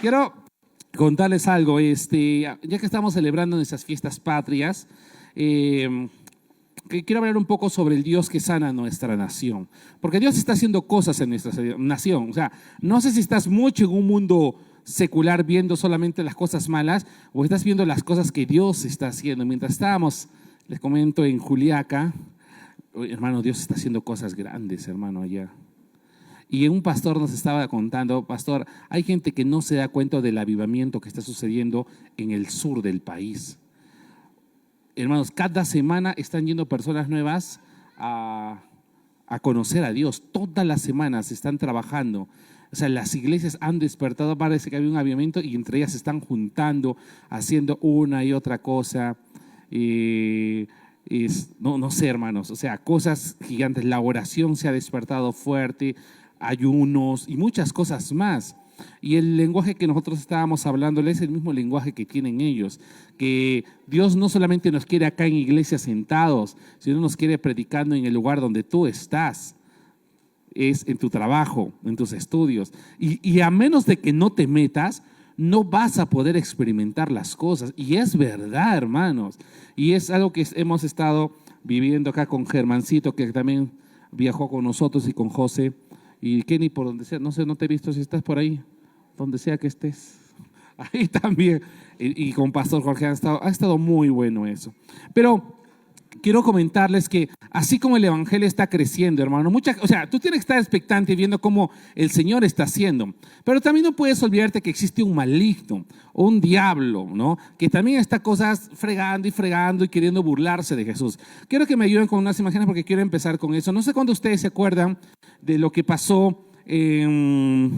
Quiero contarles algo, ya que estamos celebrando nuestras fiestas patrias, que quiero hablar un poco sobre el Dios que sana nuestra nación, porque Dios está haciendo cosas en nuestra nación. O sea, no sé si estás mucho en un mundo secular viendo solamente las cosas malas o estás viendo las cosas que Dios está haciendo. Mientras estábamos, les comento, en Juliaca, hermano, Dios está haciendo cosas grandes, hermano, allá. Y un pastor nos estaba contando, pastor, hay gente que no se da cuenta del avivamiento que está sucediendo en el sur del país. Hermanos, cada semana están yendo personas nuevas a conocer a Dios. Todas las semanas están trabajando. O sea, las iglesias han despertado, parece que había un avivamiento y entre ellas se están juntando, haciendo una y otra cosa. No sé, hermanos, o sea, cosas gigantes. La oración se ha despertado fuerte, ayunos y muchas cosas más. Y el lenguaje que nosotros estábamos hablando es el mismo lenguaje que tienen ellos, que Dios no solamente nos quiere acá en iglesias sentados, sino nos quiere predicando en el lugar donde tú estás, es en tu trabajo, en tus estudios. Y a menos de que no te metas, no vas a poder experimentar las cosas. Y es verdad, hermanos. Y es algo que hemos estado viviendo acá con Germancito, que también viajó con nosotros, y con José. Y Kenny, por donde sea, no sé, no te he visto si estás por ahí, donde sea que estés. Ahí también. Y con Pastor Jorge ha estado muy bueno eso. Pero quiero comentarles que así como el evangelio está creciendo, hermano, o sea, tú tienes que estar expectante viendo cómo el Señor está haciendo. Pero también no puedes olvidarte que existe un maligno, o un diablo, ¿no? Que también está cosas fregando y queriendo burlarse de Jesús. Quiero que me ayuden con unas imágenes porque quiero empezar con eso. No sé cuándo ustedes se acuerdan de lo que pasó en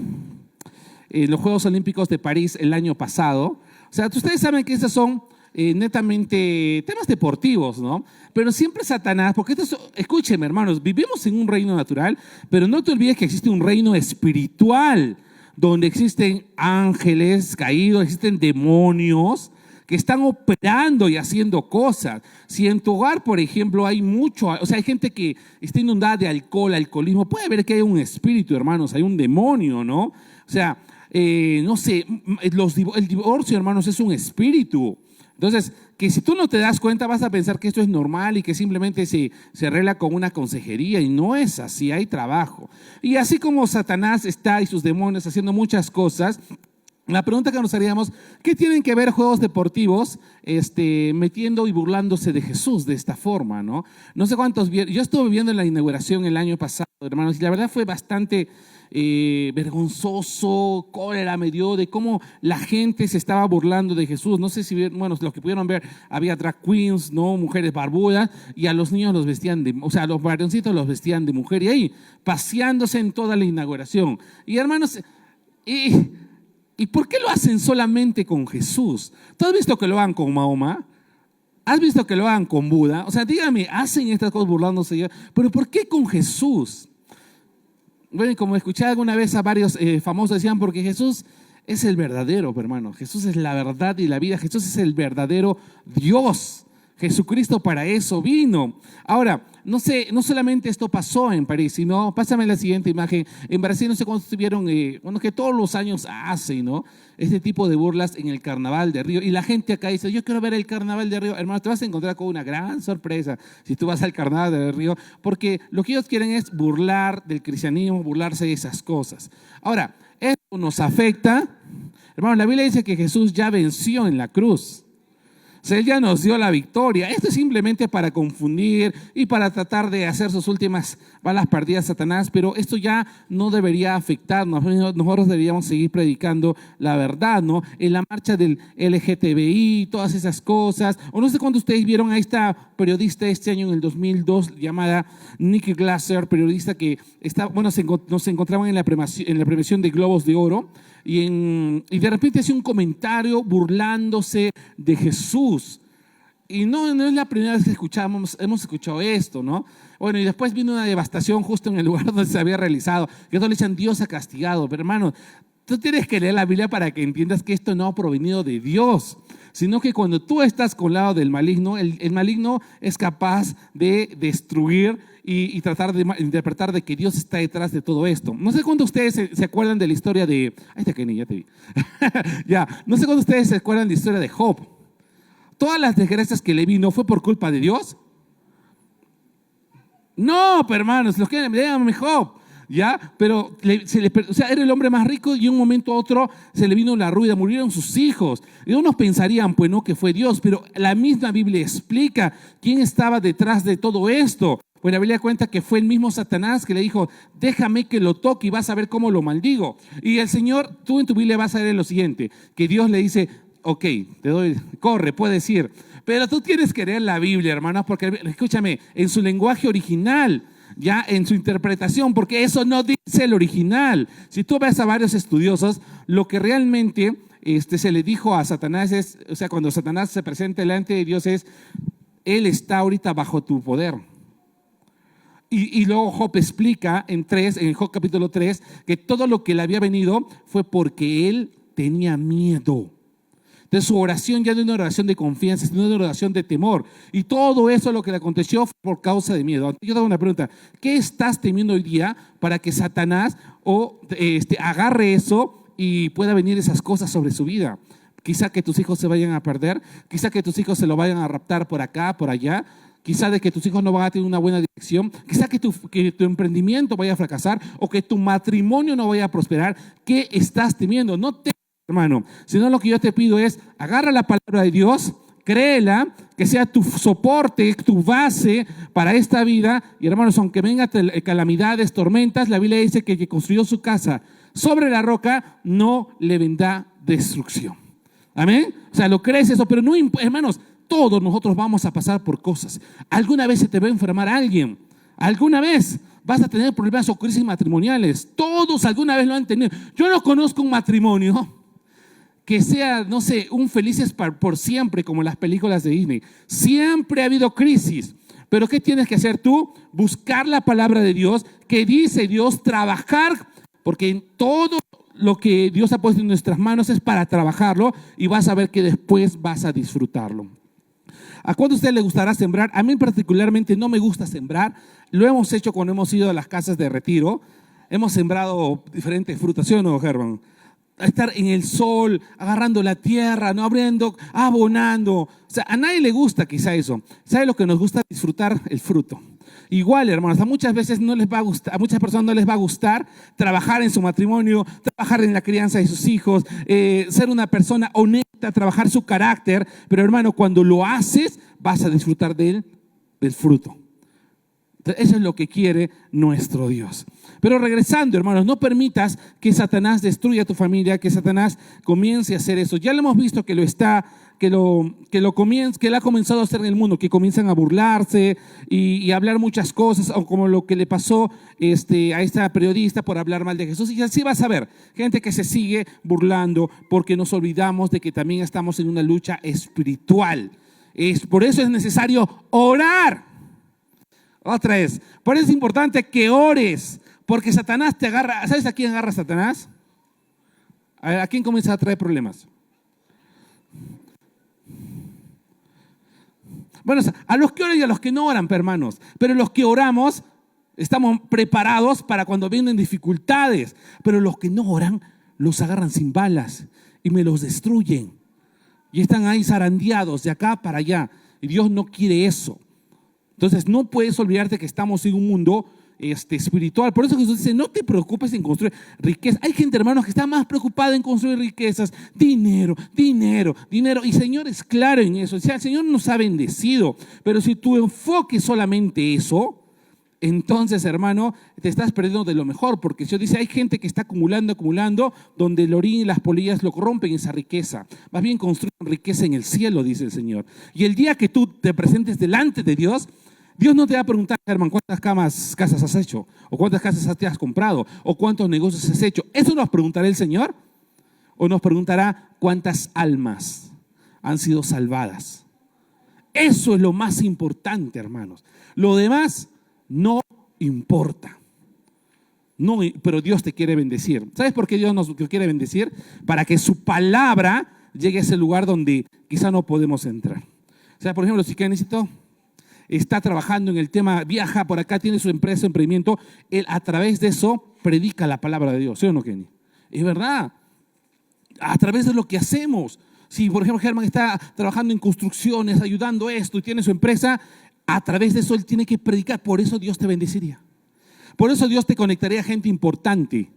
los Juegos Olímpicos de París el año pasado. O sea, ustedes saben que esos son netamente temas deportivos, ¿no? Pero siempre Satanás, porque escúchenme, hermanos, vivimos en un reino natural, pero no te olvides que existe un reino espiritual, donde existen ángeles caídos, existen demonios que están operando y haciendo cosas. Si en tu hogar, por ejemplo, hay hay gente que está inundada de alcoholismo, puede ver que hay un espíritu, hermanos, hay un demonio, ¿no? O sea, no sé, el divorcio, hermanos, es un espíritu. Entonces, que si tú no te das cuenta, vas a pensar que esto es normal y que simplemente se arregla con una consejería, y no es así, hay trabajo. Y así como Satanás está y sus demonios haciendo muchas cosas, la pregunta que nos haríamos, ¿qué tienen que ver juegos deportivos metiendo y burlándose de Jesús de esta forma, ¿no? No sé cuántos vieron. Yo estuve viendo la inauguración el año pasado, hermanos, y la verdad fue bastante vergonzoso, cólera me dio de cómo la gente se estaba burlando de Jesús. No sé si vieron, bueno, los que pudieron ver, había drag queens, ¿no? Mujeres barbudas, y a los niños los vestían o sea, a los varoncitos los vestían de mujer, y ahí paseándose en toda la inauguración. Y hermanos, ¿y por qué lo hacen solamente con Jesús? ¿Tú has visto que lo hagan con Mahoma? ¿Has visto que lo hagan con Buda? O sea, dígame, hacen estas cosas burlándose ya, pero ¿por qué con Jesús? Bueno, como escuché alguna vez a varios famosos, decían, porque Jesús es el verdadero, hermano. Jesús es la verdad y la vida. Jesús es el verdadero Dios. Jesucristo para eso vino. Ahora, no sé, no solamente esto pasó en París, sino, pásame la siguiente imagen. En Brasil, no sé cuántos tuvieron, bueno, que todos los años hacen, ¿no? Este tipo de burlas en el Carnaval de Río. Y la gente acá dice, yo quiero ver el Carnaval de Río. Hermano, te vas a encontrar con una gran sorpresa si tú vas al Carnaval de Río, porque lo que ellos quieren es burlar del cristianismo, burlarse de esas cosas. Ahora, esto nos afecta. Hermano, la Biblia dice que Jesús ya venció en la cruz. O sea, Él ya nos dio la victoria. Esto es simplemente para confundir y para tratar de hacer sus últimas balas perdidas a Satanás, pero esto ya no debería afectarnos. Nosotros deberíamos seguir predicando la verdad, ¿no? En la marcha del LGTBI, todas esas cosas. O no sé cuándo ustedes vieron a esta periodista este año, en el 2002, llamada Nikki Glaser, periodista que nos encontraban en la premiación de Globos de Oro. Y de repente hace un comentario burlándose de Jesús. Y no es la primera vez que hemos escuchado esto, ¿no? Bueno, y después vino una devastación justo en el lugar donde se había realizado. Que todos le dicen, Dios ha castigado. Pero hermano, tú tienes que leer la Biblia para que entiendas que esto no ha provenido de Dios, sino que cuando tú estás con el lado del maligno, el maligno es capaz de destruir y tratar de interpretar de que Dios está detrás de todo esto. No sé cuántos de ustedes se acuerdan de la historia de... Ahí está Kenny, ya te vi. Ya, no sé cuántos de ustedes se acuerdan de la historia de Job. Todas las desgracias que le vino fue por culpa de Dios. No, pero hermanos, los que lean Job, ¿ya? Pero o sea, era el hombre más rico y de un momento a otro se le vino la ruina, murieron sus hijos. Y unos pensarían, pues no, que fue Dios, pero la misma Biblia explica quién estaba detrás de todo esto. Pues la Biblia cuenta que fue el mismo Satanás que le dijo, déjame que lo toque y vas a ver cómo lo maldigo. Y el Señor, tú en tu Biblia vas a ver lo siguiente, que Dios le dice, ok, te doy, corre, puedes ir. Pero tú tienes que leer la Biblia, hermanos, porque escúchame, en su lenguaje original, ya en su interpretación, porque eso no dice el original. Si tú ves a varios estudiosos, lo que realmente se le dijo a Satanás es, o sea, cuando Satanás se presenta delante de Dios es, él está ahorita bajo tu poder. Y luego Job explica en Job capítulo 3, que todo lo que le había venido fue porque él tenía miedo. De su oración ya no es una oración de confianza, sino una oración de temor. Y todo eso lo que le aconteció fue por causa de miedo. Yo te hago una pregunta, ¿qué estás temiendo hoy día para que Satanás agarre eso y pueda venir esas cosas sobre su vida? Quizá que tus hijos se vayan a perder, quizá que tus hijos se lo vayan a raptar por acá, por allá, quizá de que tus hijos no van a tener una buena dirección, quizá que tu emprendimiento vaya a fracasar o que tu matrimonio no vaya a prosperar. ¿Qué estás temiendo? No te hermano, sino lo que yo te pido es, agarra la palabra de Dios, créela, que sea tu soporte, tu base para esta vida. Y hermanos, aunque vengan calamidades, tormentas, la Biblia dice que el que construyó su casa sobre la roca no le vendrá destrucción. Amén. O sea, lo crees eso, pero no, hermanos, todos nosotros vamos a pasar por cosas. Alguna vez se te va a enfermar alguien, alguna vez vas a tener problemas o crisis matrimoniales. Todos alguna vez lo han tenido. Yo no conozco un matrimonio que sea, no sé, un felices por siempre como las películas de Disney. Siempre ha habido crisis. Pero ¿qué tienes que hacer tú? Buscar la palabra de Dios, que dice Dios, trabajar, porque en todo lo que Dios ha puesto en nuestras manos es para trabajarlo y vas a ver que después vas a disfrutarlo. ¿A cuánto a usted le gustará sembrar? A mí particularmente no me gusta sembrar. Lo hemos hecho cuando hemos ido a las casas de retiro. Hemos sembrado diferentes frutas, ¿sí o no, Germán? Estar en el sol, agarrando la tierra, no abriendo, abonando. O sea, a nadie le gusta quizá eso. ¿Sabe lo que nos gusta? Disfrutar el fruto. Igual, hermanos, a muchas veces no les va a gustar, a muchas personas no les va a gustar trabajar en su matrimonio, trabajar en la crianza de sus hijos, ser una persona honesta, trabajar su carácter. Pero hermano, cuando lo haces, vas a disfrutar del fruto. Entonces, eso es lo que quiere nuestro Dios. Pero regresando, hermanos, no permitas que Satanás destruya tu familia, que Satanás comience a hacer eso. Ya lo hemos visto que lo ha comenzado a hacer en el mundo, que comienzan a burlarse y hablar muchas cosas, o como lo que le pasó a esta periodista por hablar mal de Jesús. Y así vas a ver gente que se sigue burlando porque nos olvidamos de que también estamos en una lucha espiritual. Por eso es necesario orar. Otra vez, por eso es importante que ores, porque Satanás te agarra. ¿Sabes a quién agarra Satanás? ¿A quién comienza a traer problemas? Bueno, a los que oran y a los que no oran, hermanos. Pero los que oramos estamos preparados para cuando vienen dificultades. Pero los que no oran los agarran sin balas y me los destruyen. Y están ahí zarandeados de acá para allá. Y Dios no quiere eso. Entonces no puedes olvidarte que estamos en un mundo espiritual. Por eso Jesús dice, no te preocupes en construir riqueza. Hay gente, hermanos, que está más preocupada en construir riquezas. Dinero, dinero, dinero. Y Señor es claro en eso. O sea, el Señor nos ha bendecido. Pero si tu enfoque es solamente eso, entonces, hermano, te estás perdiendo de lo mejor. Porque Dios dice, hay gente que está acumulando, donde el orín y las polillas lo corrompen esa riqueza. Más bien construyen riqueza en el cielo, dice el Señor. Y el día que tú te presentes delante de Dios, Dios no te va a preguntar, hermano, ¿cuántas casas has hecho? ¿O cuántas casas te has comprado? ¿O cuántos negocios has hecho? ¿Eso nos preguntará el Señor? ¿O nos preguntará cuántas almas han sido salvadas? Eso es lo más importante, hermanos. Lo demás no importa. No, pero Dios te quiere bendecir. ¿Sabes por qué Dios nos quiere bendecir? Para que su palabra llegue a ese lugar donde quizá no podemos entrar. O sea, por ejemplo, si Kenito está trabajando en el tema, viaja por acá, tiene su empresa, emprendimiento, él a través de eso predica la palabra de Dios, ¿sí o no, Kenny? Es verdad, a través de lo que hacemos. Si, por ejemplo, Germán está trabajando en construcciones, ayudando esto y tiene su empresa, a través de eso él tiene que predicar. Por eso Dios te bendeciría. Por eso Dios te conectaría a gente importante.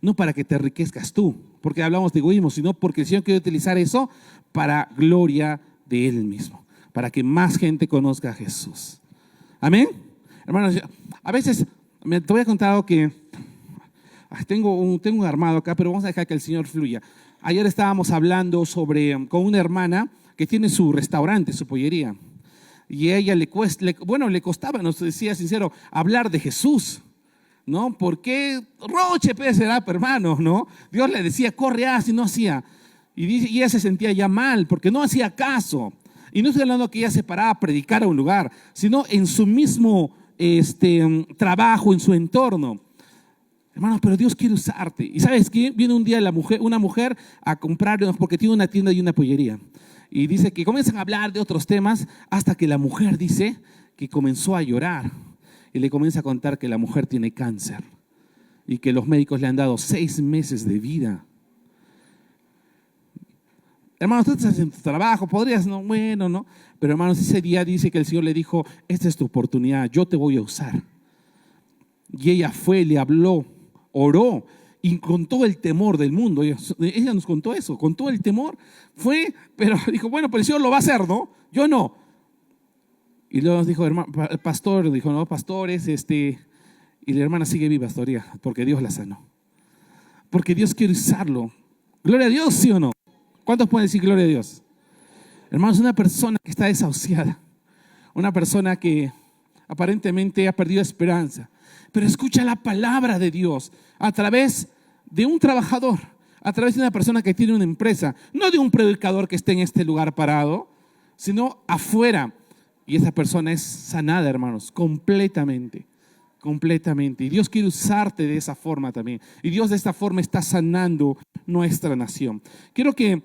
No para que te enriquezcas tú, porque hablamos de egoísmo, sino porque el Señor quiere utilizar eso para gloria de Él mismo, para que más gente conozca a Jesús. Amén. Hermanos, a veces te voy a contar algo que tengo un armado acá, pero vamos a dejar que el Señor fluya. Ayer estábamos hablando con una hermana que tiene su restaurante, su pollería. Y a ella le costaba, nos decía sincero, hablar de Jesús, ¿no? Porque Roche, pues, será, hermano, ¿no? Dios le decía, corre, haz, y no hacía. Y ella se sentía ya mal, porque no hacía caso. Y no estoy hablando que ella se paraba a predicar a un lugar, sino en su mismo trabajo, en su entorno. Hermanos, pero Dios quiere usarte. ¿Y sabes qué? Viene un día una mujer a comprar, porque tiene una tienda y una pollería. Y dice que comienzan a hablar de otros temas hasta que la mujer dice que comenzó a llorar. Y le comienza a contar que la mujer tiene cáncer y que los médicos le han dado 6 meses de vida. Hermanos, tú estás en tu trabajo, podrías, no, bueno, no. Pero hermanos, ese día dice que el Señor le dijo, esta es tu oportunidad, yo te voy a usar. Y ella fue, le habló, oró y con todo el temor del mundo. Ella nos contó eso, con todo el temor. Fue, pero dijo, bueno, pero el Señor lo va a hacer, ¿no? Yo no. Y luego nos dijo, hermano, pastor, dijo, no, pastores, y la hermana sigue viva todavía, porque Dios la sanó. Porque Dios quiere usarlo. Gloria a Dios, ¿sí o no? ¿Cuántos pueden decir gloria a Dios? Hermanos, una persona que está desahuciada, una persona que aparentemente ha perdido esperanza, pero escucha la palabra de Dios a través de un trabajador, a través de una persona que tiene una empresa, no de un predicador que esté en este lugar parado, sino afuera. Y esa persona es sanada, hermanos, completamente. Y Dios quiere usarte de esa forma también. Y Dios de esta forma está sanando nuestra nación. Quiero que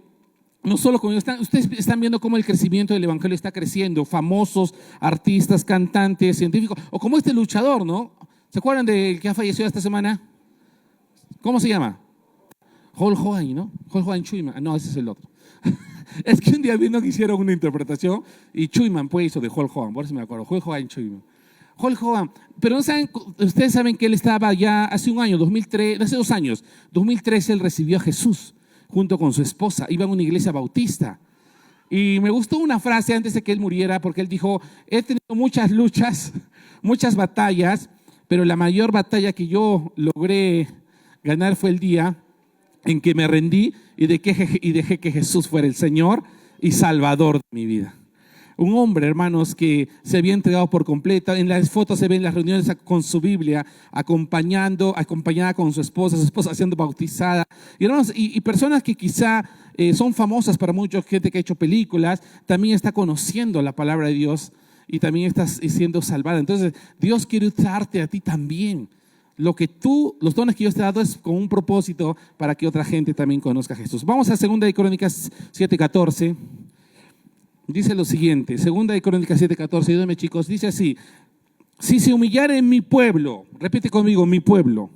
no solo con ustedes están viendo cómo el crecimiento del evangelio está creciendo, famosos, artistas, cantantes, científicos, o como este luchador, ¿no? ¿Se acuerdan del que ha fallecido esta semana? ¿Cómo se llama? Hulk Hogan, ¿no? Hulk Hogan Chuyman. No, ese es el otro. Es que un día vino que hicieron una interpretación y Chuyman pues hizo de Hulk Hogan, por eso me acuerdo, Hulk Hogan Chuyman. Hulk Hogan, pero no saben, ustedes saben que él estaba ya hace un año, 2003, hace 2 años, 2013 él recibió a Jesús junto con su esposa, iba a una iglesia bautista. Y me gustó una frase antes de que él muriera, porque él dijo, he tenido muchas luchas, muchas batallas, pero la mayor batalla que yo logré ganar fue el día en que me rendí y dejé que Jesús fuera el Señor y Salvador de mi vida. Un hombre, hermanos, que se había entregado por completo. En las fotos se ven las reuniones con su Biblia, acompañada con su esposa siendo bautizada. Y, hermanos, y personas que quizá son famosas para mucha gente que ha hecho películas, también está conociendo la palabra de Dios y también está siendo salvada. Entonces, Dios quiere usarte a ti también. Los dones que Dios te ha dado es con un propósito para que otra gente también conozca a Jesús. Vamos a 2 de Crónicas 7:14. Dice lo siguiente, 2 de Crónicas 7:14, ayúdenme chicos, dice así: si se humillare en mi pueblo, repite conmigo, mi pueblo,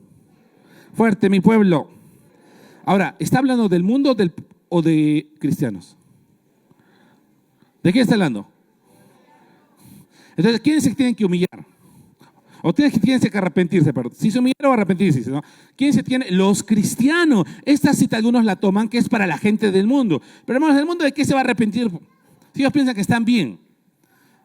fuerte, mi pueblo. Ahora, ¿está hablando del mundo o de cristianos? ¿De qué está hablando? Entonces, ¿quiénes se tienen que humillar? O tienen que arrepentirse, perdón. Si se humillar o arrepentirse, ¿no? ¿Quién se tiene? Los cristianos. Esta cita algunos la toman que es para la gente del mundo. Pero hermanos, ¿del mundo de qué se va a arrepentir? Si ellos piensan que están bien,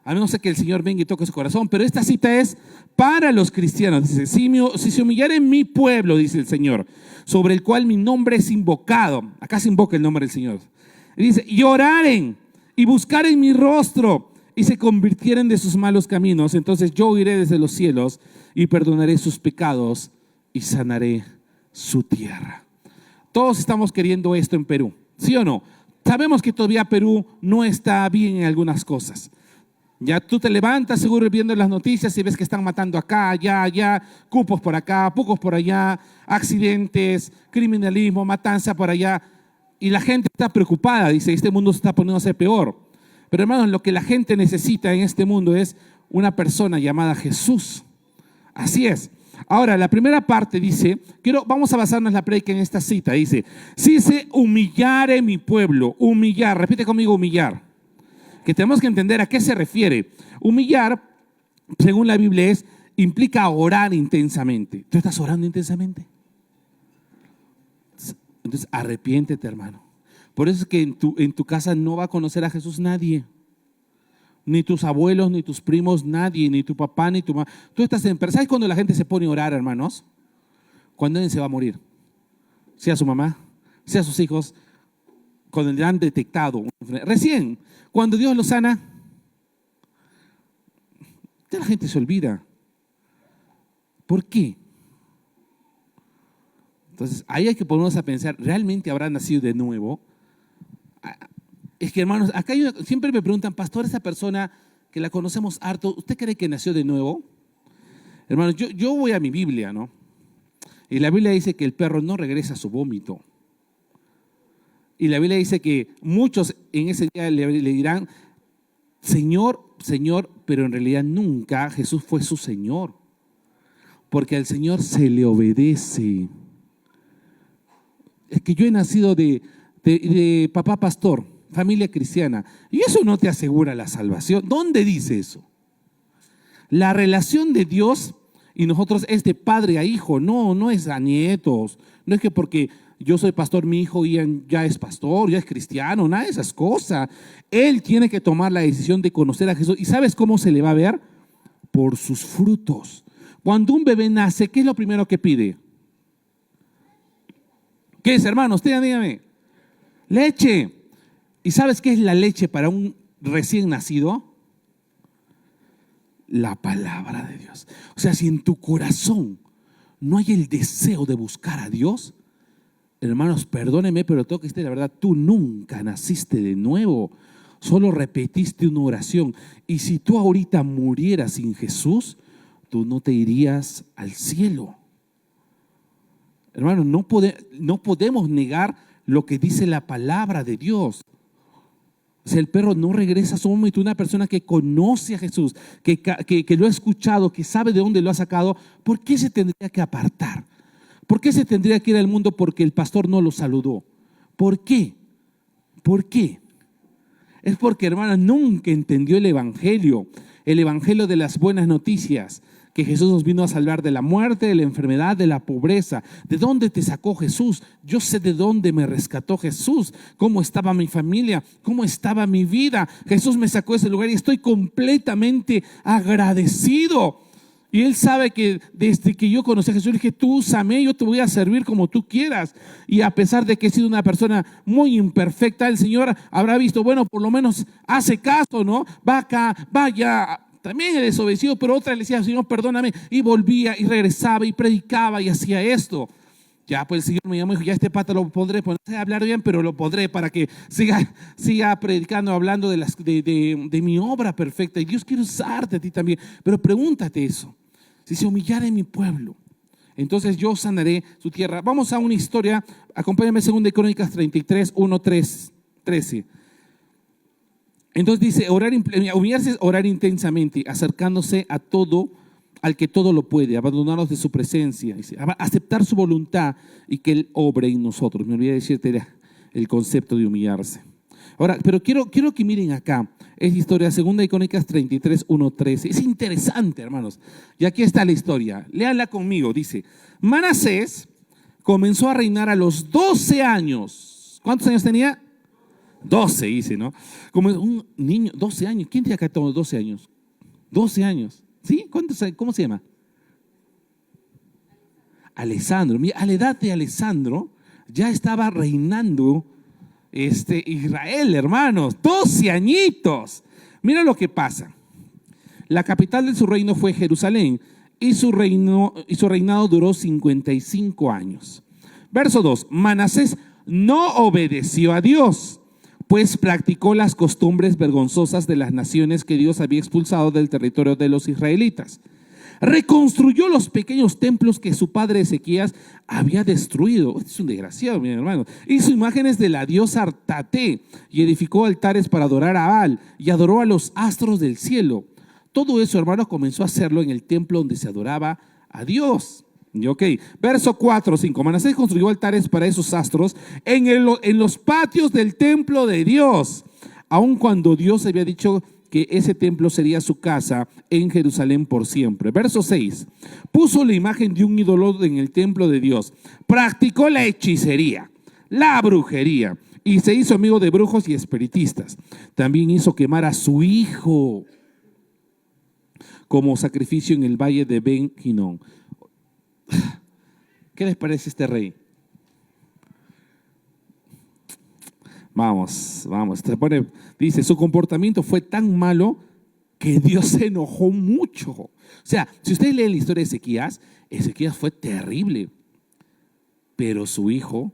a menos que el Señor venga y toque su corazón, pero esta cita es para los cristianos. Dice, si se humillara en mi pueblo, dice el Señor, sobre el cual mi nombre es invocado. Acá se invoca el nombre del Señor. Y dice, y oraren y buscaren mi rostro y se convirtieren de sus malos caminos, entonces yo iré desde los cielos y perdonaré sus pecados y sanaré su tierra. Todos estamos queriendo esto en Perú, ¿sí o no? Sabemos que todavía Perú no está bien en algunas cosas. Ya tú te levantas seguro viendo las noticias y ves que están matando acá, allá, cupos por acá, pucos por allá, accidentes, criminalismo, matanza por allá. Y la gente está preocupada, dice, este mundo se está poniendo a ser peor. Pero hermanos, lo que la gente necesita en este mundo es una persona llamada Jesús. Así es. Ahora, la primera parte dice, vamos a basarnos la prédica en esta cita, dice, si se humillare mi pueblo, humillar, repite conmigo humillar, que tenemos que entender a qué se refiere. Humillar, según la Biblia, implica orar intensamente. ¿Tú estás orando intensamente? Entonces, arrepiéntete, hermano. Por eso es que en tu casa no va a conocer a Jesús nadie. Ni tus abuelos, ni tus primos, nadie, ni tu papá, ni tu mamá. Tú estás pero ¿sabes cuando la gente se pone a orar, hermanos? Cuando alguien se va a morir. Sea su mamá, sea sus hijos, cuando le han detectado. Recién, cuando Dios lo sana, ya la gente se olvida. ¿Por qué? Entonces, ahí hay que ponernos a pensar, ¿realmente habrá nacido de nuevo? Es que, hermanos, acá siempre me preguntan, pastor, esa persona que la conocemos harto, ¿usted cree que nació de nuevo? Hermanos, yo voy a mi Biblia, ¿no? Y la Biblia dice que el perro no regresa a su vómito. Y la Biblia dice que muchos en ese día le dirán, Señor, Señor, pero en realidad nunca Jesús fue su Señor. Porque al Señor se le obedece. Es que yo he nacido de papá pastor, familia cristiana, y eso no te asegura la salvación. ¿Dónde dice eso? La relación de Dios y nosotros es de padre a hijo, no es a nietos. No es que porque yo soy pastor, mi hijo ya es pastor, ya es cristiano, nada de esas cosas. Él tiene que tomar la decisión de conocer a Jesús. ¿Y sabes cómo se le va a ver? Por sus frutos. Cuando un bebé nace, ¿qué es lo primero que pide? ¿Qué es, hermanos? Dígame. Leche. ¿Y sabes qué es la leche para un recién nacido? La palabra de Dios. O sea, si en tu corazón no hay el deseo de buscar a Dios, hermanos, perdóneme, pero tengo que decir la verdad, tú nunca naciste de nuevo. Solo repetiste una oración. Y si tú ahorita murieras sin Jesús, tú no te irías al cielo. Hermanos, no podemos negar lo que dice la palabra de Dios. O sea, el perro no regresa a su vómito. Una persona que conoce a Jesús, que lo ha escuchado, que sabe de dónde lo ha sacado, ¿por qué se tendría que apartar? ¿Por qué se tendría que ir al mundo porque el pastor no lo saludó? ¿Por qué? ¿Por qué? Es porque, hermanos, nunca entendió el evangelio de las buenas noticias. Que Jesús nos vino a salvar de la muerte, de la enfermedad, de la pobreza. ¿De dónde te sacó Jesús? Yo sé de dónde me rescató Jesús, cómo estaba mi familia, cómo estaba mi vida. Jesús me sacó de ese lugar y estoy completamente agradecido. Y Él sabe que desde que yo conocí a Jesús, le dije, tú úsame, yo te voy a servir como tú quieras. Y a pesar de que he sido una persona muy imperfecta, el Señor habrá visto, bueno, por lo menos hace caso, ¿no? Va acá, vaya. También he desobedecido, pero otra le decía, Señor, perdóname, y volvía y regresaba y predicaba y hacía esto. Ya pues el Señor me llamó y dijo, ya este pata lo pondré, pues no sé hablar bien, pero lo pondré para que siga predicando, hablando de mi obra perfecta. Y Dios quiere usarte a ti también, pero pregúntate eso, si se humillara en mi pueblo, entonces yo sanaré su tierra. Vamos a una historia, acompáñame, 2 Crónicas 33, 1, 13. Entonces dice, humillarse es orar intensamente, acercándose a todo, al que todo lo puede, abandonarnos de su presencia, dice, aceptar su voluntad y que Él obre en nosotros. Me olvidé decirte el concepto de humillarse. Ahora, pero quiero que miren acá, es historia 2 Crónicas 33, 1, 13. Es interesante, hermanos. Y aquí está la historia. Léanla conmigo, dice, Manasés comenzó a reinar a los 12 años. ¿Cuántos años tenía? 12, dice, ¿no? Como un niño, 12 años. ¿Quién tiene acá todos 12 años? 12 años. ¿Sí? ¿Cómo se llama? Alessandro. Mira, a la edad de Alessandro ya estaba reinando Israel, hermanos. 12 añitos. Mira lo que pasa. La capital de su reino fue Jerusalén y su reinado duró 55 años. Verso 2. Manasés no obedeció a Dios, pues practicó las costumbres vergonzosas de las naciones que Dios había expulsado del territorio de los israelitas. Reconstruyó los pequeños templos que su padre Ezequías había destruido. Este es un desgraciado, mi hermano. Hizo imágenes de la diosa Artate y edificó altares para adorar a Baal y adoró a los astros del cielo. Todo eso, hermanos, comenzó a hacerlo en el templo donde se adoraba a Dios. Y ok, verso 4, 5. Manasés construyó altares para esos astros en los patios del templo de Dios, aun cuando Dios había dicho que ese templo sería su casa en Jerusalén por siempre. Verso 6. Puso la imagen de un ídolo en el templo de Dios. Practicó la hechicería, la brujería y se hizo amigo de brujos y espiritistas. También hizo quemar a su hijo como sacrificio en el valle de Ben Hinnom. ¿Qué les parece este rey? Vamos. Dice, su comportamiento fue tan malo que Dios se enojó mucho. O sea, si ustedes leen la historia de Ezequías, Ezequías fue terrible, pero su hijo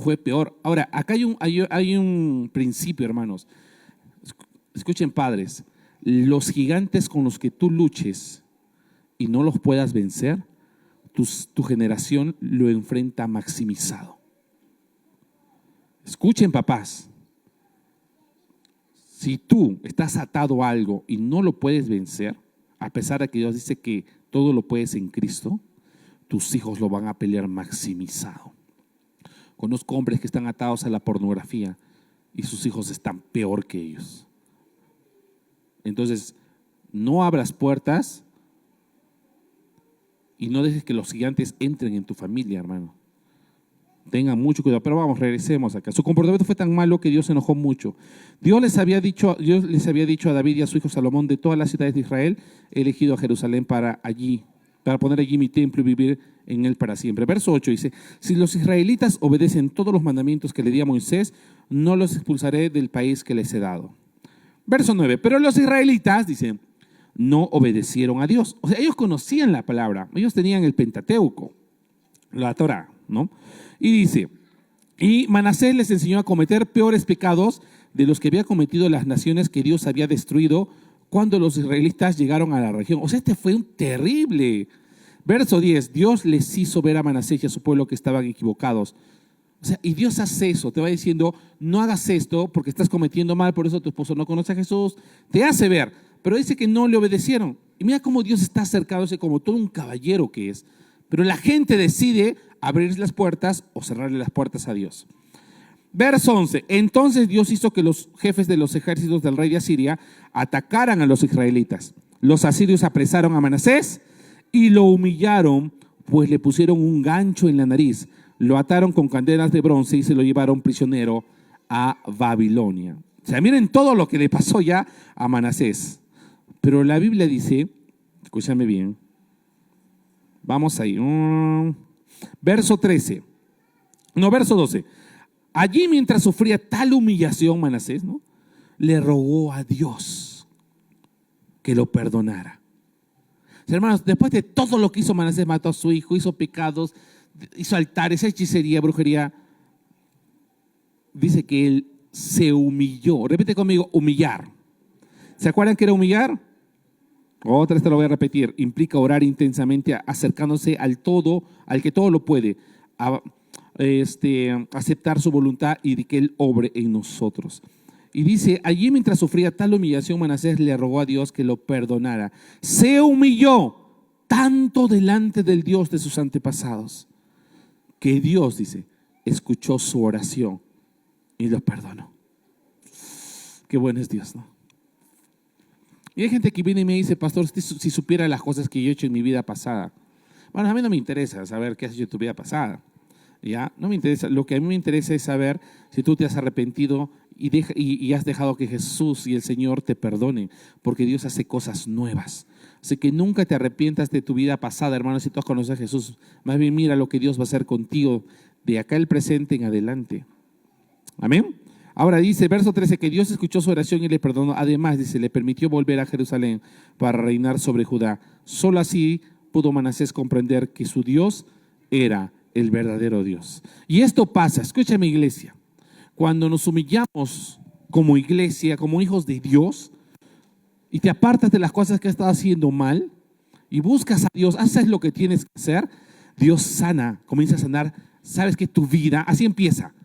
fue peor. Ahora, acá hay un principio, hermanos. Escuchen, padres, los gigantes con los que tú luches y no los puedas vencer, tu generación lo enfrenta maximizado. Escuchen, papás, si tú estás atado a algo y no lo puedes vencer, a pesar de que Dios dice que todo lo puedes en Cristo, tus hijos lo van a pelear maximizado. Conozco hombres que están atados a la pornografía y sus hijos están peor que ellos. Entonces, no abras puertas y no dejes que los gigantes entren en tu familia, hermano. Tengan mucho cuidado, pero vamos, regresemos acá. Su comportamiento fue tan malo que Dios se enojó mucho. Dios les había dicho a David y a su hijo Salomón: de todas las ciudades de Israel he elegido a Jerusalén para poner allí mi templo y vivir en él para siempre. Verso 8 dice: si los israelitas obedecen todos los mandamientos que le di a Moisés, no los expulsaré del país que les he dado. Verso 9, pero los israelitas, dice, no obedecieron a Dios. O sea, ellos conocían la palabra, ellos tenían el Pentateuco, la Torá, ¿no? Y dice, y Manasés les enseñó a cometer peores pecados de los que había cometido las naciones que Dios había destruido cuando los israelitas llegaron a la región. O sea, este fue un terrible. Verso 10, Dios les hizo ver a Manasés y a su pueblo que estaban equivocados. O sea, y Dios hace eso, te va diciendo, no hagas esto porque estás cometiendo mal, por eso tu esposo no conoce a Jesús, te hace ver, pero dice que no le obedecieron. Y mira cómo Dios está acercándose como todo un caballero que es, pero la gente decide abrir las puertas o cerrarle las puertas a Dios. Verso 11, entonces Dios hizo que los jefes de los ejércitos del rey de Asiria atacaran a los israelitas. Los asirios apresaron a Manasés y lo humillaron, pues le pusieron un gancho en la nariz. Lo ataron con cadenas de bronce y se lo llevaron prisionero a Babilonia. O sea, miren todo lo que le pasó ya a Manasés. Pero la Biblia dice, escúchame bien, vamos ahí, verso 12. Allí mientras sufría tal humillación Manasés, ¿no?, le rogó a Dios que lo perdonara. O sea, hermanos, después de todo lo que hizo Manasés, mató a su hijo, hizo pecados, hizo altares, hechicería, brujería, dice que él se humilló. Repite conmigo, humillar. ¿Se acuerdan que era humillar? Otra vez te lo voy a repetir. Implica orar intensamente, acercándose al que todo lo puede, aceptar su voluntad y de que Él obre en nosotros. Y dice, allí mientras sufría tal humillación, Manasés le rogó a Dios que lo perdonara. Se humilló tanto delante del Dios de sus antepasados, que Dios, dice, escuchó su oración y lo perdonó. Qué bueno es Dios, ¿no? Y hay gente que viene y me dice, pastor, si supiera las cosas que yo he hecho en mi vida pasada. Bueno, a mí no me interesa saber qué has hecho en tu vida pasada. ¿Ya? No me interesa. Lo que a mí me interesa es saber si tú te has arrepentido y has dejado que Jesús y el Señor te perdonen, porque Dios hace cosas nuevas. Así que nunca te arrepientas de tu vida pasada, hermano, si tú has conocido a Jesús. Más bien mira lo que Dios va a hacer contigo de acá el presente en adelante. Amén. Ahora dice, verso 13, que Dios escuchó su oración y le perdonó. Además, dice, le permitió volver a Jerusalén para reinar sobre Judá. Solo así pudo Manasés comprender que su Dios era el verdadero Dios. Y esto pasa, escúchame, iglesia, cuando nos humillamos como iglesia, como hijos de Dios, y te apartas de las cosas que has estado haciendo mal, y buscas a Dios, haces lo que tienes que hacer, Dios sana, comienza a sanar. Sabes que tu vida, así empieza,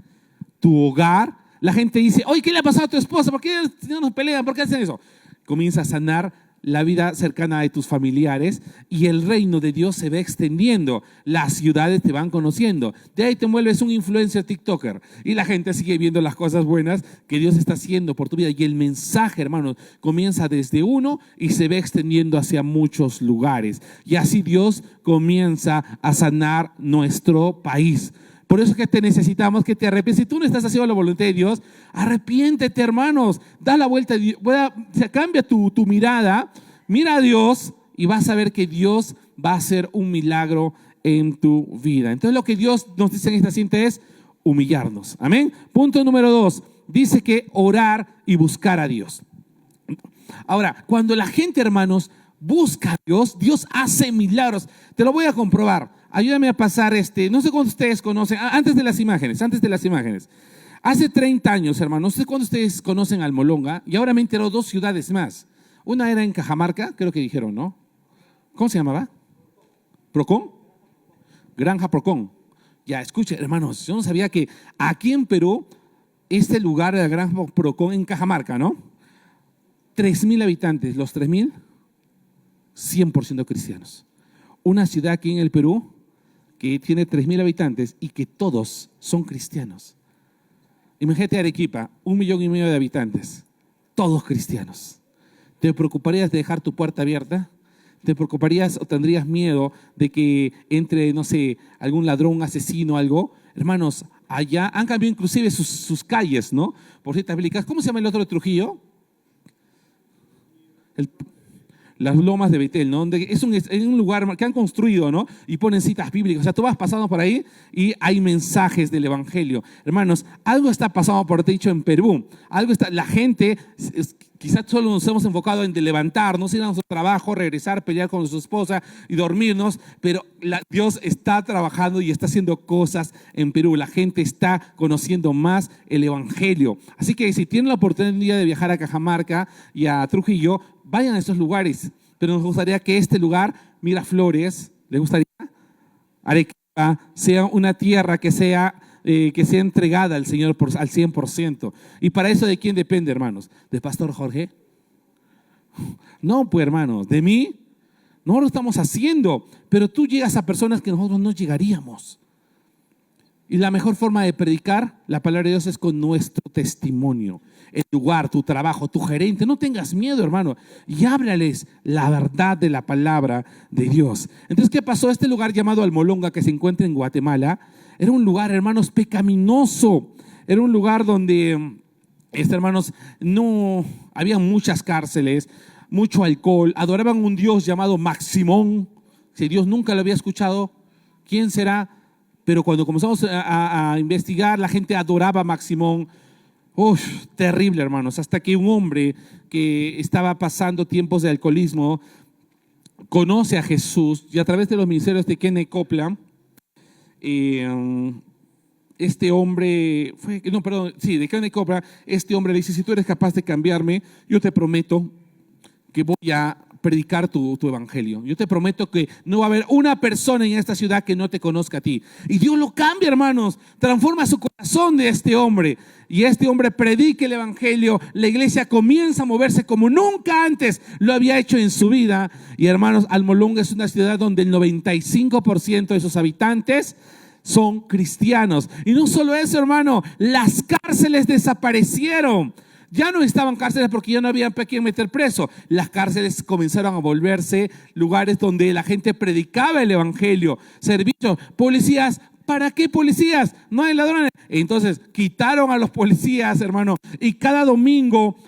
tu hogar. La gente dice, oye, ¿qué le ha pasado a tu esposa? ¿Por qué no nos pelean? ¿Por qué hacen eso? Comienza a sanar la vida cercana de tus familiares y el reino de Dios se va extendiendo. Las ciudades te van conociendo. De ahí te vuelves un influencer TikToker y la gente sigue viendo las cosas buenas que Dios está haciendo por tu vida. Y el mensaje, hermanos, comienza desde uno y se va extendiendo hacia muchos lugares. Y así Dios comienza a sanar nuestro país. Por eso es que te necesitamos que te arrepientes. Si tú no estás haciendo la voluntad de Dios, arrepiéntete, hermanos. Da la vuelta, cambia tu mirada, mira a Dios y vas a ver que Dios va a hacer un milagro en tu vida. Entonces lo que Dios nos dice en esta cinta es humillarnos. Amén. Punto número 2. Dice que orar y buscar a Dios. Ahora, cuando la gente, hermanos, busca a Dios, Dios hace milagros. Te lo voy a comprobar. Ayúdame a pasar no sé cuántos ustedes conocen, antes de las imágenes. Hace 30 años, hermano, no sé cuántos ustedes conocen Almolonga, y ahora me enteró 2 ciudades más. Una era en Cajamarca, creo que dijeron, ¿no? ¿Cómo se llamaba? ¿Procón? Granja Procón. Ya, escuche, hermanos, yo no sabía que aquí en Perú, este lugar de la Granja Procón en Cajamarca, ¿no? 3,000 habitantes, los 3,000, 100% cristianos. Una ciudad aquí en el Perú que tiene 3,000 habitantes y que todos son cristianos. Imagínate Arequipa, 1,5 millones de habitantes, todos cristianos. ¿Te preocuparías de dejar tu puerta abierta? ¿Te preocuparías o tendrías miedo de que entre, no sé, algún ladrón, asesino, algo? Hermanos, allá han cambiado inclusive sus calles, ¿no? Por ciertas bíblicas. ¿Cómo se llama el otro de Trujillo? Las lomas de Betel, ¿no? Donde es un lugar que han construido, ¿no? Y ponen citas bíblicas. O sea, tú vas pasando por ahí y hay mensajes del evangelio. Hermanos, algo está pasando, por dicho, en Perú. La gente, quizás solo nos hemos enfocado en levantarnos, ir a nuestro trabajo, regresar, pelear con nuestra esposa y dormirnos, pero Dios está trabajando y está haciendo cosas en Perú. La gente está conociendo más el evangelio. Así que si tienen la oportunidad de viajar a Cajamarca y a Trujillo, vayan a estos lugares, pero nos gustaría que este lugar, Miraflores, ¿les gustaría? Arequipa, sea una tierra que sea entregada al Señor al 100%. ¿Y para eso de quién depende, hermanos? ¿De Pastor Jorge? No, pues hermanos, de mí. No lo estamos haciendo, pero tú llegas a personas que nosotros no llegaríamos. Y la mejor forma de predicar la palabra de Dios es con nuestro testimonio. El lugar, tu trabajo, tu gerente. No tengas miedo, hermano. Y háblales la verdad de la palabra de Dios. Entonces, ¿qué pasó? Este lugar llamado Almolonga, que se encuentra en Guatemala, era un lugar, hermanos, pecaminoso. Era un lugar donde, hermanos, no había muchas cárceles, mucho alcohol. Adoraban un dios llamado Maximón. Si Dios nunca lo había escuchado, ¿quién será? Pero cuando comenzamos a investigar, la gente adoraba a Maximón. Uf, terrible, hermanos. Hasta que un hombre que estaba pasando tiempos de alcoholismo conoce a Jesús y a través de los ministerios de Kenneth Copeland, este hombre, de Kenneth Copeland, este hombre le dice, si tú eres capaz de cambiarme, yo te prometo que voy a predicar tu evangelio. Yo te prometo que no va a haber una persona en esta ciudad que no te conozca a ti. Y Dios lo cambia, hermanos, transforma su corazón de este hombre. Y este hombre predica el evangelio. La iglesia comienza a moverse como nunca antes lo había hecho en su vida. Y hermanos, Almolonga es una ciudad donde el 95% de sus habitantes son cristianos. Y no solo eso, hermano, las cárceles desaparecieron. Ya no estaban cárceles porque ya no había a quién meter preso. Las cárceles comenzaron a volverse lugares donde la gente predicaba el evangelio. Servicios, policías. ¿Para qué policías? No hay ladrones. Entonces quitaron a los policías, hermano. Y cada domingo,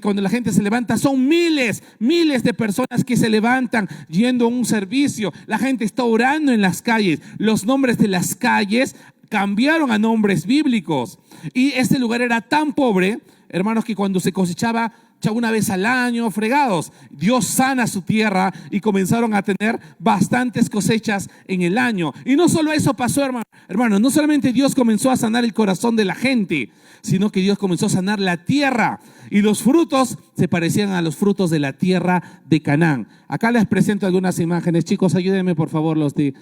cuando la gente se levanta, son miles de personas que se levantan yendo a un servicio. La gente está orando en las calles. Los nombres de las calles cambiaron a nombres bíblicos. Y este lugar era tan pobre, hermanos, que cuando se cosechaba una vez al año, fregados. Dios sana su tierra y comenzaron a tener bastantes cosechas en el año. Y no solo eso pasó, hermano, no solamente Dios comenzó a sanar el corazón de la gente, sino que Dios comenzó a sanar la tierra. Y los frutos se parecían a los frutos de la tierra de Canaán. Acá les presento algunas imágenes. Chicos, ayúdenme por favor los de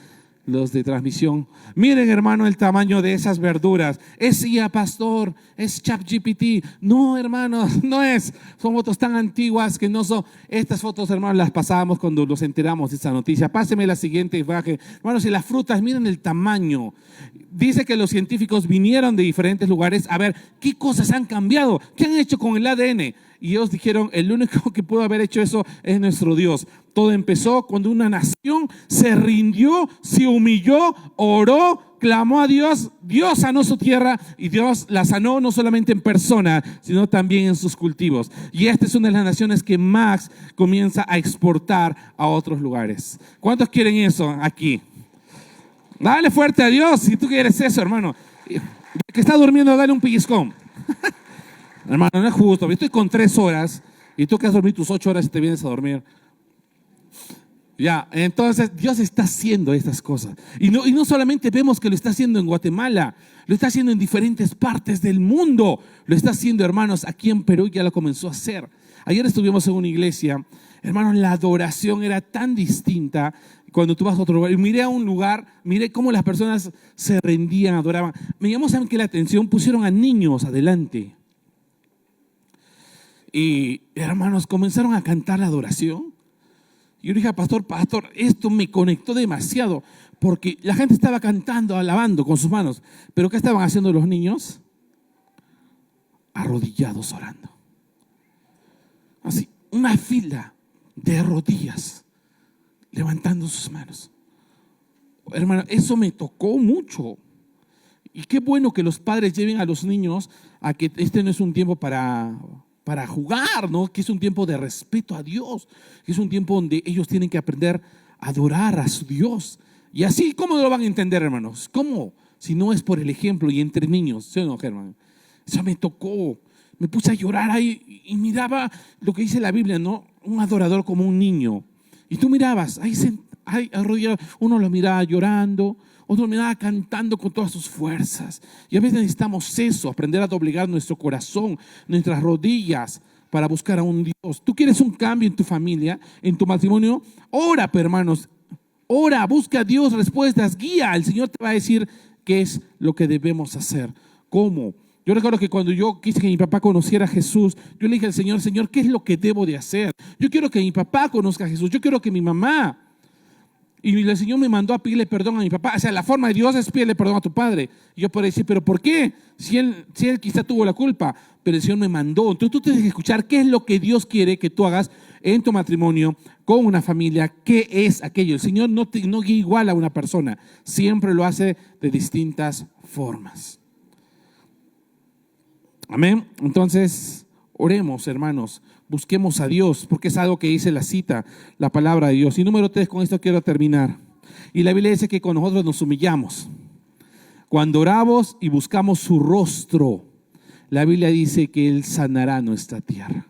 transmisión. Miren, hermano, el tamaño de esas verduras. Es IA, pastor, es ChatGPT. No, hermano, no es. Son fotos tan antiguas que no son. Estas fotos, hermano, las pasábamos cuando nos enteramos de esta noticia. Páseme la siguiente imagen. Hermanos, y las frutas, miren el tamaño. Dice que los científicos vinieron de diferentes lugares a ver qué cosas han cambiado, qué han hecho con el ADN. Y ellos dijeron, el único que pudo haber hecho eso es nuestro Dios. Todo empezó cuando una nación se rindió, se humilló, oró, clamó a Dios. Dios sanó su tierra y Dios la sanó no solamente en persona, sino también en sus cultivos. Y esta es una de las naciones que más comienza a exportar a otros lugares. ¿Cuántos quieren eso aquí? Dale fuerte a Dios si tú quieres eso, hermano. Que está durmiendo, dale un pellizcón. Hermano, no es justo. Yo estoy con 3 horas y tú que has dormido tus 8 horas y te vienes a dormir. Ya, entonces Dios está haciendo estas cosas. Y no solamente vemos que lo está haciendo en Guatemala, lo está haciendo en diferentes partes del mundo. Lo está haciendo, hermanos, aquí en Perú ya lo comenzó a hacer. Ayer estuvimos en una iglesia, hermanos, la adoración era tan distinta. Cuando tú vas a otro lugar, y miré a un lugar, miré cómo las personas se rendían, adoraban. Me llamó, ¿saben qué? La atención, pusieron a niños adelante. Y hermanos, comenzaron a cantar la adoración. Y yo dije, pastor, esto me conectó demasiado, porque la gente estaba cantando, alabando con sus manos. Pero ¿qué estaban haciendo los niños? Arrodillados orando. Así, una fila de rodillas, levantando sus manos. Hermano, eso me tocó mucho. Y qué bueno que los padres lleven a los niños a que este no es un tiempo para jugar, ¿no? Que es un tiempo de respeto a Dios, que es un tiempo donde ellos tienen que aprender a adorar a su Dios. Y así, ¿cómo lo van a entender, hermanos? ¿Cómo? Si no es por el ejemplo y entre niños, ¿sí o no, Germán? Eso me tocó, me puse a llorar ahí y miraba lo que dice la Biblia, ¿no? Un adorador como un niño. Y tú mirabas, ahí arrodillado, uno lo miraba llorando, otro lo miraba cantando con todas sus fuerzas. Y a veces necesitamos eso, aprender a doblegar nuestro corazón, nuestras rodillas, para buscar a un Dios. Tú quieres un cambio en tu familia, en tu matrimonio, ora, hermanos, ora, busca a Dios respuestas, guía. El Señor te va a decir qué es lo que debemos hacer. ¿Cómo? Yo recuerdo que cuando yo quise que mi papá conociera a Jesús, yo le dije al Señor, Señor, ¿qué es lo que debo de hacer? Yo quiero que mi papá conozca a Jesús, yo quiero que mi mamá. Y el Señor me mandó a pedirle perdón a mi papá. O sea, la forma de Dios es pedirle perdón a tu padre. Y yo podría decir, ¿pero por qué? Si él quizá tuvo la culpa, pero el Señor me mandó. Entonces tú tienes que escuchar qué es lo que Dios quiere que tú hagas en tu matrimonio, con una familia. ¿Qué es aquello? El Señor no guía igual a una persona. Siempre lo hace de distintas formas. Amén. Entonces, oremos, hermanos. Busquemos a Dios, porque es algo que dice la cita, la palabra de Dios. Y número 3, con esto quiero terminar. Y la Biblia dice que cuando nosotros nos humillamos, cuando oramos y buscamos su rostro, la Biblia dice que Él sanará nuestra tierra.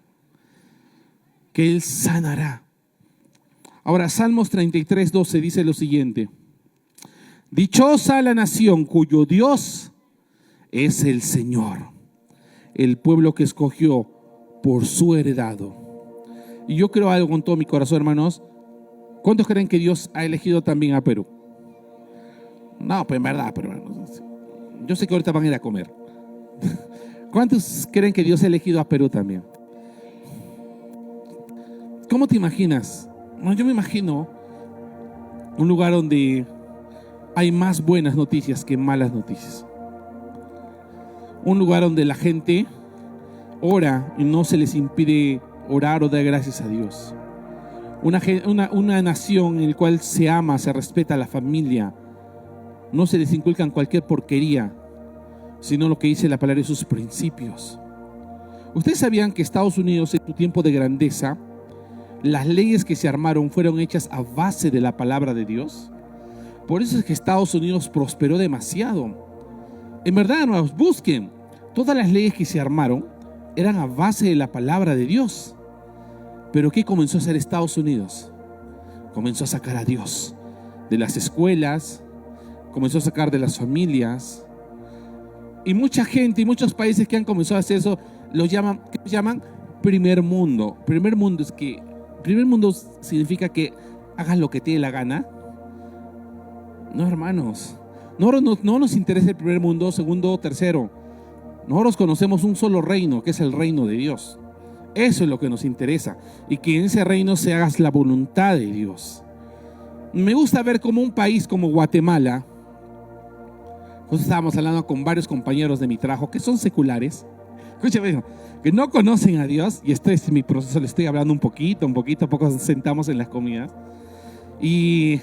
Que Él sanará. Ahora, Salmos 33:12 dice lo siguiente: dichosa la nación cuyo Dios es el Señor, el pueblo que escogió por su heredado. Y yo creo algo con todo mi corazón, hermanos. ¿Cuántos creen que Dios ha elegido también a Perú? No, pues en verdad, pero hermanos, yo sé que ahorita van a ir a comer. ¿Cuántos creen que Dios ha elegido a Perú también? ¿Cómo te imaginas? Bueno, yo me imagino un lugar donde hay más buenas noticias que malas noticias. Un lugar donde la gente ora y no se les impide orar o dar gracias a Dios. Una nación en la cual se ama, se respeta a la familia. No se les inculcan cualquier porquería, sino lo que dice la palabra de sus principios. ¿Ustedes sabían que Estados Unidos en su tiempo de grandeza, las leyes que se armaron fueron hechas a base de la palabra de Dios? Por eso es que Estados Unidos prosperó demasiado. En verdad, hermanos, busquen todas las leyes que se armaron. eran a base de la palabra de Dios. Pero ¿qué comenzó a hacer Estados Unidos? Comenzó a sacar a Dios de las escuelas, comenzó a sacar de las familias. Y mucha gente y muchos países que han comenzado a hacer eso, ¿qué los llaman? Primer mundo. Primer mundo significa que hagas lo que te dé la gana. No, hermanos. No nos interesa el primer mundo, segundo o tercero. Nosotros conocemos un solo reino, que es el reino de Dios. Eso es lo que nos interesa. Y que en ese reino se haga la voluntad de Dios. Me gusta ver como un país como Guatemala. Nosotros estábamos hablando con varios compañeros de mi trabajo que son seculares. Escúchame, que no conocen a Dios. Y este es mi proceso, le estoy hablando un poquito, a poco nos sentamos en las comidas. Y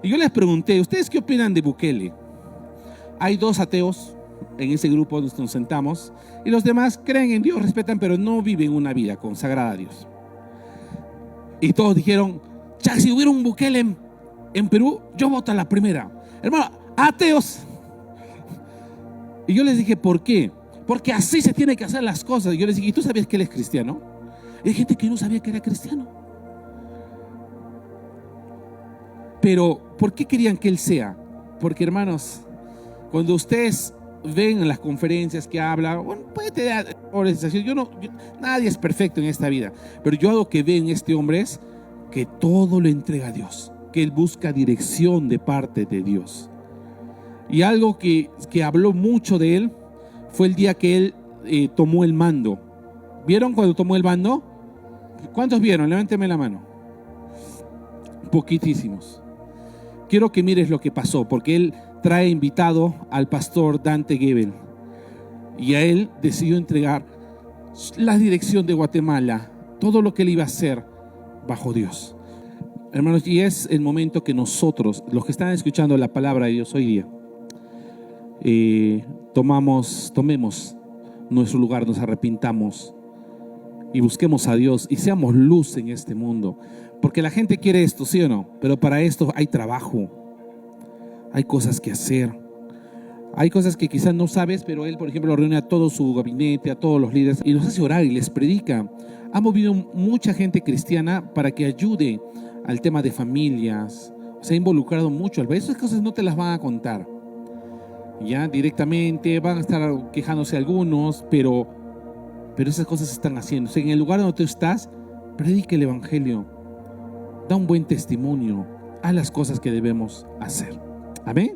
yo les pregunté, ¿ustedes qué opinan de Bukele? Hay 2 ateos en ese grupo donde nos sentamos, y los demás creen en Dios, respetan, pero no viven una vida consagrada a Dios. Y todos dijeron, ya, si hubiera un Bukele en Perú, yo voto a la primera. Hermano, ateos. Y yo les dije, ¿por qué? Porque así se tienen que hacer las cosas. Y yo les dije, ¿y tú sabías que él es cristiano? Y hay gente que no sabía que era cristiano. Pero, ¿por qué querían que él sea? Porque, hermanos, cuando ustedes ven en las conferencias que habla, bueno, puede tener organización. Nadie es perfecto en esta vida, pero yo lo que veo en este hombre es que todo lo entrega a Dios, que él busca dirección de parte de Dios. Y algo que habló mucho de él fue el día que él tomó el mando. ¿Vieron cuando tomó el mando? ¿Cuántos vieron? Levánteme la mano. Poquitísimos. Quiero que mires lo que pasó, porque él trae invitado al pastor Dante Gebel y a él decidió entregar la dirección de Guatemala, todo lo que él iba a hacer bajo Dios. Hermanos, y es el momento que nosotros, los que están escuchando la palabra de Dios hoy día, tomemos nuestro lugar, nos arrepintamos y busquemos a Dios y seamos luz en este mundo, porque la gente quiere esto, ¿sí o no? Pero para esto hay trabajo, hay cosas que hacer, hay cosas que quizás no sabes, pero él, por ejemplo, reúne a todo su gabinete, a todos los líderes y los hace orar y les predica. Ha movido mucha gente cristiana para que ayude al tema de familias, se ha involucrado mucho. Esas cosas no te las van a contar ya directamente, van a estar quejándose algunos, pero esas cosas se están haciendo. O sea, en el lugar donde tú estás, predica el evangelio, da un buen testimonio, haz las cosas que debemos hacer. Amén.